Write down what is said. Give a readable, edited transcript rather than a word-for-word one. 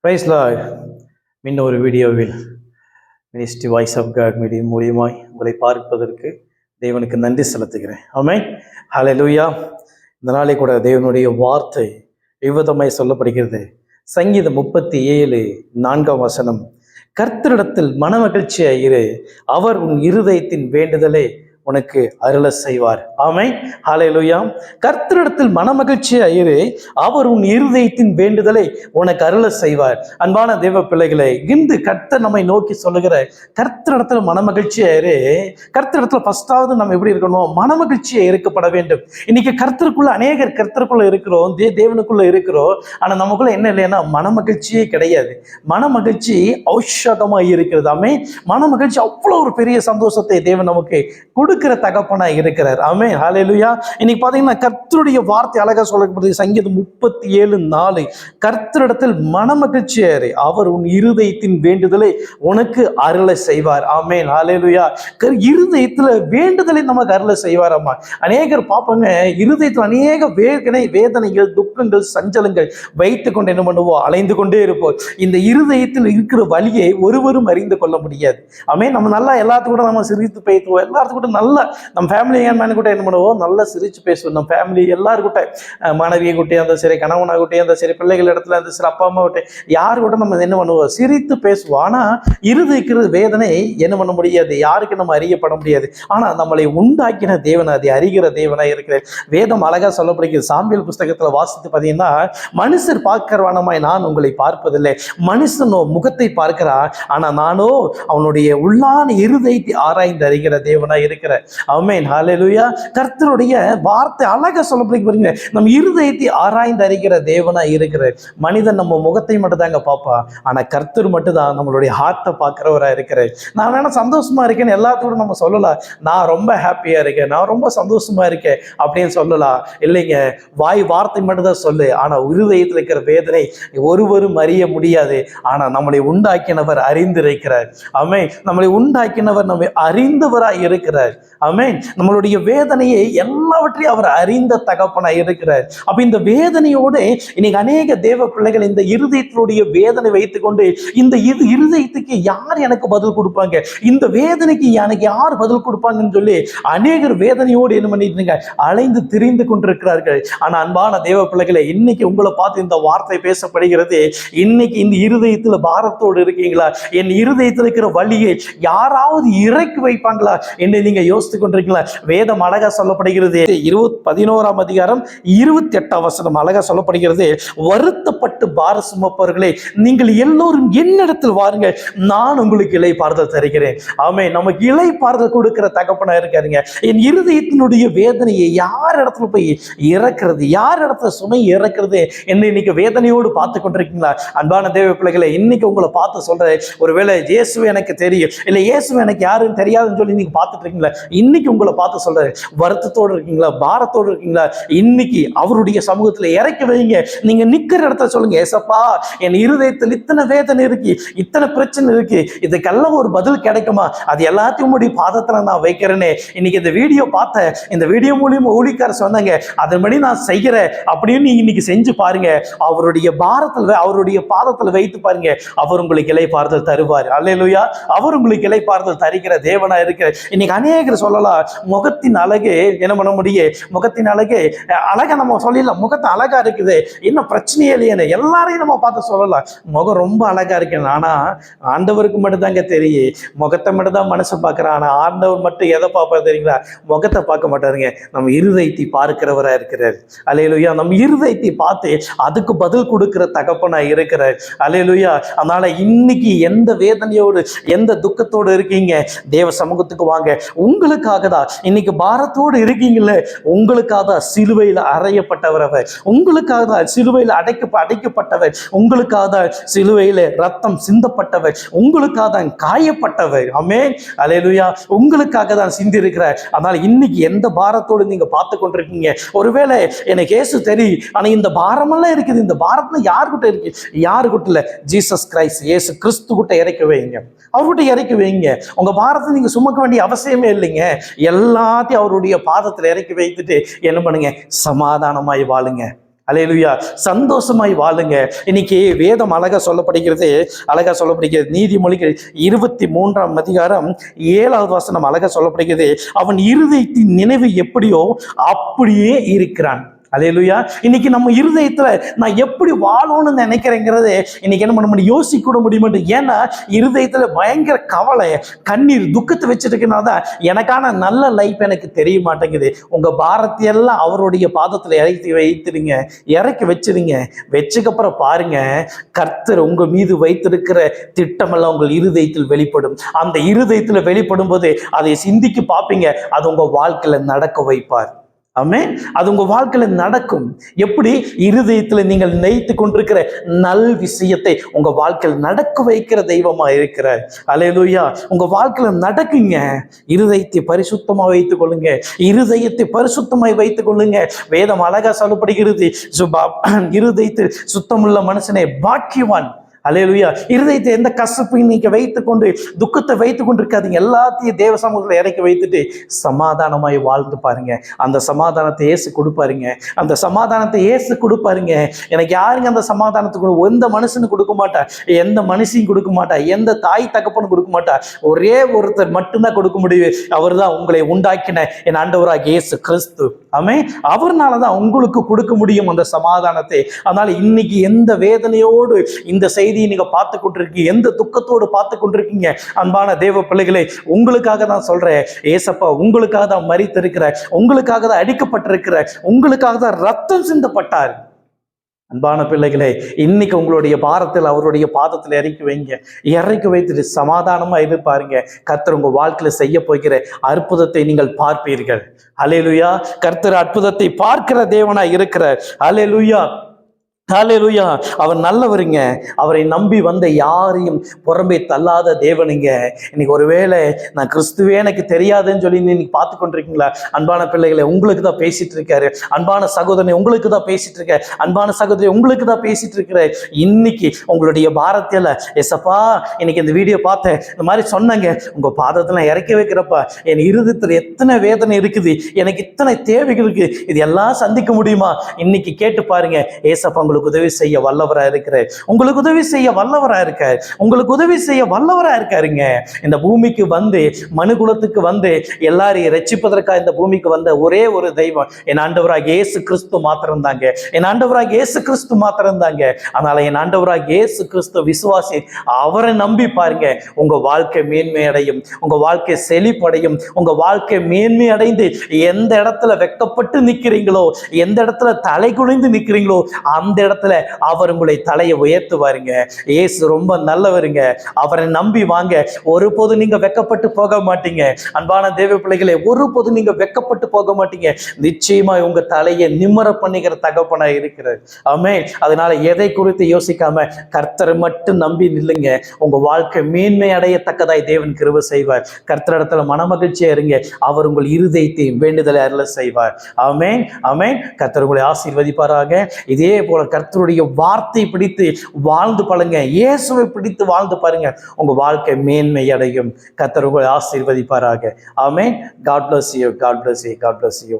Price Lord. இன்னொரு வீடியோவில் ministry voice of God media மூலியமாய் உங்களை பார்ப்பதற்கு தேவனுக்கு நன்றி செலுத்துகிறேன். ஆமென். ஹல்லேலூயா. இந்த நாளை கூட தேவனுடைய வார்த்தை விவதமாய் சொல்லப்படுகிறது. சங்கீதம் 37:4 கர்த்தரிடத்தில் மனமகிழ்ச்சியாய் இரு, அவர் உன் இருதயத்தின் வேண்டுதலை உனக்கு அருள செய்வார். ஆமென். ஹல்லேலூயா. கர்த்தரிடத்தில் மனமகிழ்ச்சியாய் இரு, அவர் உன் இருதயத்தின் வேண்டுதலை உனக்கு அருள செய்வார். அன்பான தேவ பிள்ளைகளை, இன்று கர்த்தர் நம்மை நோக்கி சொல்லுகிற கர்த்தரிடத்தில் மனமகிழ்ச்சியா இரு. கர்த்தரிடத்துல ஃபர்ஸ்டாவது நம்ம எப்படி இருக்கணும்? மனமகிழ்ச்சியா இருக்கப்பட வேண்டும். இன்னைக்கு கர்த்தருக்குள்ள அநேகர் கர்த்தருக்குள்ள இருக்கிறோம், தேவனுக்குள்ள இருக்கிறோம். ஆனா நமக்குள்ள என்ன இல்லைன்னா மனமகிழ்ச்சியே கிடையாது. மனமகிழ்ச்சி ஔஷதமா இருக்கிறது. ஆமென். மனமகிழ்ச்சி அவ்வளவு ஒரு பெரிய சந்தோஷத்தை தேவன் நமக்கு கொடுக்கிற தகப்பனா இருக்கிறார். ஆமென். ஹல்லேலூயா. இன்னைக்கு பாத்தீங்கன்னா கர்த்தருடைய வார்த்தை அழகா சொல்லப்படுது. சங்கீதம் 37:4 கர்த்தரிடத்தில் மனமகிழ்ச்சியாரு, அவர் உன் இருதயத்தின் வேண்டுதலை உனக்கு அருள செய்வார். ஆமென். ஹல்லேலூயா. இருதயத்துல வேண்டுதலை நமக்கு அருள செய்வாராமா. அநேகர் பார்ப்பாங்க, இருதயத்தில் அநேக வேதனைகள், துக்கங்கள், சஞ்சலங்கள் வைத்து கொண்டு என்ன பண்ணுவோம்? அலைந்து கொண்டே இருப்போம். இந்த இருதயத்தில் இருக்கிற வழியை ஒருவரும் அறிந்து கொள்ள முடியாது. ஆமென். நம்ம நல்லா எல்லாத்து கூட நம்ம சிரித்து பேசுவோம், எல்லாத்து கூட நல்லா நம்ம ஃபேமிலி கூட என்ன பண்ணுவோம்? நல்லா சிரிச்சு பேசுவோம். நம்ம ஃபேமிலி எல்லாருக்கிட்ட, மனைவியை கூட்டியே அந்த சரி, கணவனை கூட்டியே அந்த சரி, பிள்ளைகள் இடத்துல அந்த சரி, அப்பா அம்மா கிட்ட யாரு கூட நம்ம என்ன பண்ணுவோம்? சிரித்து பேசுவோம். ஆனா இருதயக்கிற வேதனை என்ன பண்ண முடியாது? யாருக்கு நம்ம அறியப்பட முடியாது. ஆனா நம்மளை உண்டாக்கின தேவன், அதை அறிகிற தேவனா இருக்கிறார். வேதம் அழகா சொல்லப்படுகிறது. சாமுவேல் புஸ்தகத்துல வாசித்து பார்த்தீங்கன்னா, மனுஷர் பார்க்கிறவனமாய் நான் உங்களை பார்ப்பதில்லை, மனுஷனோ முகத்தை பார்க்கிறார், ஆனா நானோ அவனுடைய உள்ளான இருதயத்தை ஆராய்ந்து அறிகிற தேவனா இருக்கிற. ஆமென். ஹல்லேலூயா. கர்த்தருடைய வார்த்தை அழகா சொல்லப்படுகிறது. நம்ம இருதயத்தை ஆராய்ந்து அறிகிற தேவனா இருக்கிறார். மனிதன் நம்ம முகத்தை மட்டும் தாங்க பார்ப்பா, ஆனா கர்த்தர் மட்டும் தான் நம்மளுடைய ஹார்ட்டை பார்க்கிறவரா இருக்கிறார். நான் வேணா சந்தோஷமா இருக்கேன்னு எல்லாத்தோடும் நம்ம சொல்லலாம். நான் ரொம்ப ஹாப்பியா இருக்கேன், நான் ரொம்ப சந்தோஷமா இருக்கேன் அப்படின்னு சொல்லலாம். இல்லைங்க, வாய் வார்த்தை மட்டும் தான் சொல்லு, ஆனா இருதயத்தில் இருக்கிற வேதனை ஒருவரும் அறிய முடியாது. ஆனா நம்மளை உண்டாக்கினவர் அறிந்திருக்கிறார். ஆமென். நம்மளை உண்டாக்கினவர் நம்மை அறிந்தவராய் இருக்கிறார். ஆமென். நம்மளுடைய வேதனையை எல்லாவற்றையும் அவர் அறிந்த தகப்பனாய் இருக்கிறார். அப்ப இந்த வேதனையோடு இன்னைக்கு அநேக தேவ பிள்ளைகள் இந்த இருதயத்தினுடைய வேதனை வைத்துக்கொண்டு, இந்த இருதயத்துக்கு யார் எனக்கு பதில் கொடுப்பாங்க, இந்த வேதனைக்கு எனக்கு யார் பதில் கொடுப்பாங்கன்னு சொல்லி அநேகர் வேதனையோடு என்ன பண்ணிட்டு அலைந்து திரிந்து கொண்டிருக்கிறார்கள். ஆனா அன்பான தேவ பிள்ளைகளை, இன்னைக்கு உங்களை பார்த்து இந்த வார்த்தை பேசப்படுகிறது. இன்னைக்கு இந்த இருதயத்துல பாரத்தோடு இருக்கீங்களா? என் இருதயத்தில் இருக்கிற வழியை யாராவது இறக்கி வைப்பாங்களா என்று நீங்க யோசித்துக் கொண்டிருக்கீங்களா? வேதம் அழகா சொல்லப்படுகிறது. 11:28 அழகா சொல்லப்படுகிறது. வருத்தப்பட்டு பார சுமப்பவர்களே, நீங்கள் எல்லோரும் என்னிடத்தில் வாருங்கள், நான் உங்களுக்கு இளைப்பாறுதல் தருகிறேன். ஆமென். நமக்கு இளைப்பாறுதல் கொடுக்கிற தகப்பனா இருக்காருங்க. என் இருதயத்தினுடைய வேதனையை யார் இடத்துல போய் இறக்கிறது, யார் இடத்துல சுமை இறக்கிறது என்று இன்னைக்கு வேதனையோடு பார்த்து கொண்டிருக்கீங்களா? அன்பான தேவ பிள்ளைகளை, இன்னைக்கு உங்களை பார்த்து சொல்றேன், ஒருவேளை இயேசு எனக்கு தெரியும், இல்லை இயேசு எனக்கு யாருன்னு தெரியாதுன்னு சொல்லி நீங்க பார்த்துட்டு இருக்கீங்களா? இன்னைக்கு உங்களை பார்த்து சொல்றேன், வருத்தத்தோடு இருக்கீங்களா? பாரத்தோடு இருக்கீங்களா? இன்னைக்கு அவருடைய சமூகத்துல இறக்கி வைங்க. நீங்க நிக்கிற இடத்துல சொல்லுங்க, ஏசப்பா, என் இருதயத்தில் இத்தனை வேதனை இருக்கு, இத்தனை பிரச்சனை இருக்கு, இதுக்கெல்லாம் ஒரு பதில் கிடைக்குமா? அது எல்லாத்தையும் உங்களுடைய பாதத்துல நான் வைக்கிறேனே. இன்னைக்கு இந்த வீடியோ பார்த்தேன், இந்த வீடியோ மூலியமா ஊழியக்காரர் சொன்னாங்க, அதன்படி நான் செய்கிறேன் அப்படின்னு நீங்க இன்னைக்கு செஞ்சு பாருங்க. அவருடைய அவருடைய பாதத்துல வைத்து பாருங்க, அவர் உங்களுக்கு இளைப்பாறுதல் தருவார். அல்லேலூயா. அவர் உங்களுக்கு இளைப்பாறுதல் தருகிற தேவனா இருக்கிற. இன்னைக்கு அநேகர் சொல்லலாம், முகத்தின் அழகு என்ன பண்ண முடியும்? முகத்தின் அழகு அழகா நம்ம சொல்லலாம், முகத்தை அழகா இருக்குது, என்ன பிரச்சனையே இல்லையே, எல்லாரையும் நம்ம பார்த்து சொல்லலாம் முகம் ரொம்ப அழகா இருக்கு. ஆனா ஆண்டவருக்கு மட்டும் தாங்க தெரியும், முகத்தை மட்டும் தான் மனசை பார்க்கிறான். ஆனா ஆண்டவர் மட்டும் எதை பார்ப்பாரு தெரியுங்களா? முகத்தை பார்க்க மாட்டாருங்க, நம்ம இருதயத்தை பார்க்கிறவரா இருக்கிறார். அல்லேலூயா. நம்ம இருதயத்தை பார்த்து அதுக்கு பதில் கொடுக்கிற தகப்பனா இருக்கிறார். அல்லேலூயா. அதனால இன்னைக்கு எந்த வேதனையோடு, எந்த துக்கத்தோடு இருக்கீங்க, தேவ சமூகத்துக்கு வாங்க. உங்களுக்காக தான் இன்னைக்கு பாரத்தோடு இருக்கீங்கல்ல, உங்களுக்காக தான் சிலுவையில் அறையப்பட்டவர் அவர், உங்களுக்காக தான் சிலுவையில் அடைக்கப்பட்டவர், உங்களுக்காக தான் சிலுவையில் ரத்தம் சிந்தப்பட்டவர், உங்களுக்காக தான் காயப்பட்டவர். ஆமென். அல்லேலூயா. உங்களுக்காக தான் சிந்தி இருக்கிறார். அதனால இன்னைக்கு எந்த பாரத்தோடு நீங்க பார்த்து கொண்டிருக்கீங்க? ஒருவேளை எனக்கு இயேசு தெரியும், ஆனா இந்த பாரமெல்லாம் இருக்குது, இந்த பாரத்துல யாருக்கிட்ட இருக்கு? யாருக்கிட்ட இல்ல, ஜீசஸ் கிரைஸ்ட், இயேசு கிறிஸ்து கிட்ட இறக்கி வைங்க, அவர்கிட்ட இறக்கி வைங்க. உங்க பாரத்தை நீங்க சுமக்க வேண்டிய அவசியமே இல்லைங்க. எல்லாத்தையும் அவருடைய பாதத்தில் இறக்கி வைத்துட்டு என்ன பண்ணுங்க? சமாதானமாய் வாழுங்க. அல்லேலூயா. சந்தோஷமாய் வாழுங்க. இன்னைக்கு வேதம் அழகா சொல்லப்படுகிறது. நீதிமொழிகள் 23ஆம் அதிகாரம் 7வது வசனம் அழகா சொல்லப்படுகிறது. அவன் இருதயத்தின் நினைவு எப்படியோ அப்படியே இருக்கிறான். அல்லேலூயா. இன்னைக்கு நம்ம இருதயத்துல நான் எப்படி வாழணும்னு நினைக்கிறேங்கிறது இன்னைக்கு என்ன பண்ண முடியும், யோசிக்க கூட முடிய மாட்டேன். ஏன்னா இருதயத்துல பயங்கர கவலை, கண்ணீர், துக்கத்தை வச்சிருக்கனால்தான் எனக்கான நல்ல லைஃப் எனக்கு தெரிய மாட்டேங்குது. உங்க பாரத்தை எல்லாம் அவருடைய பாதத்துல இறக்கி வச்சிருங்க. வச்சுக்கப்புறம் பாருங்க, கர்த்தர் உங்க மீது வைத்திருக்கிற திட்டமெல்லாம் உங்கள் இருதயத்தில் வெளிப்படும். அந்த இருதயத்துல வெளிப்படும் போது அதை சிந்திக்கு பார்ப்பீங்க. அது உங்க வாழ்க்கையில நடக்க வைப்பார். ஆமென். அது உங்க வாழ்க்கையில நடக்கும். எப்படி? இருதயத்துல நீங்கள் நினைத்து கொண்டிருக்கிற நல் விஷயத்தை உங்க வாழ்க்கையில் நடக்க வைக்கிற தெய்வமா இருக்கிறார். அல்லேலூயா. உங்க வாழ்க்கையில நடக்குங்க. இருதயத்தை பரிசுத்தமா வைத்துக் கொள்ளுங்க. இருதயத்தை பரிசுத்தமாய் வைத்துக் கொள்ளுங்க. வேதம் அழகா சொல்லப்படுகிறது, இருதயத்தில் சுத்தமுள்ள மனுஷனே பாக்கியவான். அல்லேலூயா. இருதயத்தை எந்த கசப்பையும் நீங்க வைத்துக் கொண்டு துக்கத்தை வைத்துக் கொண்டு இருக்காதீங்க. எல்லாத்தையும் தேவ சமூகத்தில் இறக்கி வைத்துட்டு சமாதானமாய் வாழ்ந்து பாருங்க. அந்த சமாதானத்தை இயேசு கொடுப்பாருங்க. அந்த சமாதானத்தை இயேசு கொடுப்பாருங்க. எனக்கு யாருங்க அந்த சமாதானத்துக்கு எந்த மனுஷனும் கொடுக்க மாட்டா, எந்த மனுஷையும் கொடுக்க மாட்டா, எந்த தாய் தகப்பனும் கொடுக்க மாட்டா. ஒரே ஒருத்தர் மட்டும்தான் கொடுக்க முடியும். அவர் தான் உங்களை உண்டாக்கின என் ஆண்டவராகிய இயேசு கிறிஸ்து. ஆமென். அவர்னாலதான் உங்களுக்கு கொடுக்க முடியும் அந்த சமாதானத்தை. அதனால இன்னைக்கு எந்த வேதனையோடு இந்த செய்தி நீங்க பார்த்து கொண்டிருக்கீங்க, எந்த துக்கத்தோடு பார்த்து கொண்டிருக்கீங்க, அன்பான தேவ பிள்ளைகளை, உங்களுக்காக தான் சொல்றேன். ஏசப்பா உங்களுக்காக தான் மரித்திருக்கிறார், உங்களுக்காக தான் அடிக்கப்பட்டிருக்கிறார், உங்களுக்காக தான் ரத்தம் சிந்தப்பட்டார். அன்பான பிள்ளைகளே, இன்னைக்கு உங்களுடைய பாரத்தில் அவருடைய பாதத்தில் இறக்கி வைங்க. இறக்கி வைத்துட்டு சமாதானமா பாருங்க. கர்த்தர் உங்க வாழ்க்கையில செய்ய போகிற அற்புதத்தை நீங்கள் பார்ப்பீர்கள். அல்லேலூயா. கர்த்தர் அற்புதத்தை பார்க்கிற தேவனா இருக்கிறார். அல்லேலூயா. ஹல்லேலூயா. அவர் நல்லவருங்க. அவரை நம்பி வந்த யாரையும் புறம்பே தள்ளாத தேவனுங்க. இன்னைக்கு ஒருவேளை நான் கிறிஸ்துவே எனக்கு தெரியாதுன்னு சொல்லி இன்னைக்கு பார்த்து கொண்டிருக்கீங்களா? அன்பான பிள்ளைகளை, உங்களுக்கு தான் பேசிட்டு இருக்காரு. அன்பான சகோதரனை, உங்களுக்கு தான் பேசிட்டு இருக்க. அன்பான சகோதரி, உங்களுக்கு தான் பேசிட்டு இருக்கிற. இன்னைக்கு உங்களுடைய பாரத்தில எசப்பா, இன்னைக்கு இந்த வீடியோ பார்த்தேன், இந்த மாதிரி சொன்னாங்க, உங்க பாதத்துல இறக்கி வைக்கிறப்ப என் இருதயத்துல எத்தனை வேதனை இருக்குது, எனக்கு இத்தனை தேவைகள் இருக்கு, இது எல்லாம் சந்திக்க முடியுமா? இன்னைக்கு கேட்டு பாருங்க. ஏசப்பா உங்களுக்கு உதவி செய்ய வல்லவரா இருக்கிறார். உங்களுக்கு உதவி செய்ய வல்லவரா இருக்கார். உங்களுக்கு உதவி செய்ய வல்லவரா இருக்காருங்க. இந்த பூமிக்கு வந்து, மனுகுலத்துக்கு வந்து எல்லாரையும் ரட்சிப்பதற்காக இந்த பூமிக்கு வந்த ஒரே ஒரு தெய்வம் என் ஆண்டவராகிய இயேசு கிறிஸ்து மாத்திரம் தாங்க. என் ஆண்டவராகிய இயேசு கிறிஸ்து மாத்திரம் தாங்க. அதனால என் ஆண்டவராகிய இயேசு கிறிஸ்து விசுவாசி, அவரை நம்பி பாருங்க. உங்க வாழ்க்கை மேன்மை அடையும், உங்க வாழ்க்கை செழிப்படையும். உங்க வாழ்க்கை மேன்மை அடைந்து எந்த இடத்துல வெட்கப்பட்டு நிக்கிறீங்களோ, எந்த இடத்துல தலை குனிந்து நிக்கிறீங்களோ, அந்த இடத்துல அவர் உங்களை தலையை உயர்த்துவாருங்க. இயேசு ரொம்ப நல்லவருங்க. அவரை நம்பி வாங்க. ஒருபோது நீங்க வெட்கப்பட்டு போக மாட்டீங்க. அன்பான தேவ பிள்ளைகளே, ஒருபோது நீங்க வெட்கப்பட்டு போக மாட்டீங்க. நிச்சயமா உங்க தலையை நிம்மர பண்ணுகிற தகப்பனா இருக்கிறார். ஆமென். அதனால எதை குறித்து யோசிக்காம கர்த்தரை மட்டும் நம்பி நில்லுங்க. உங்க வாழ்க்கை மேன்மை அடையத்தக்கதாய் தேவன் கிருபை செய்வார். கர்த்தரிடத்துல மனமகிழ்ச்சியா இருங்க. அவர் உங்கள் இருதயத்தையும் வேண்டுதலை அருள செய்வார். ஆமென். ஆமென். கர்த்தர் உங்களை ஆசீர்வதிப்பாராக. இதே போல கர்த்தருடைய வார்த்தை பிடித்து வாழ்ந்து பாருங்க. இயேசுவை பிடித்து வாழ்ந்து பாருங்க. உங்க வாழ்க்கை மேன்மை அடையும். கர்த்தர் உங்களை ஆசீர்வதிப்பாராக. ஆமென். God bless you. God bless you. God bless you.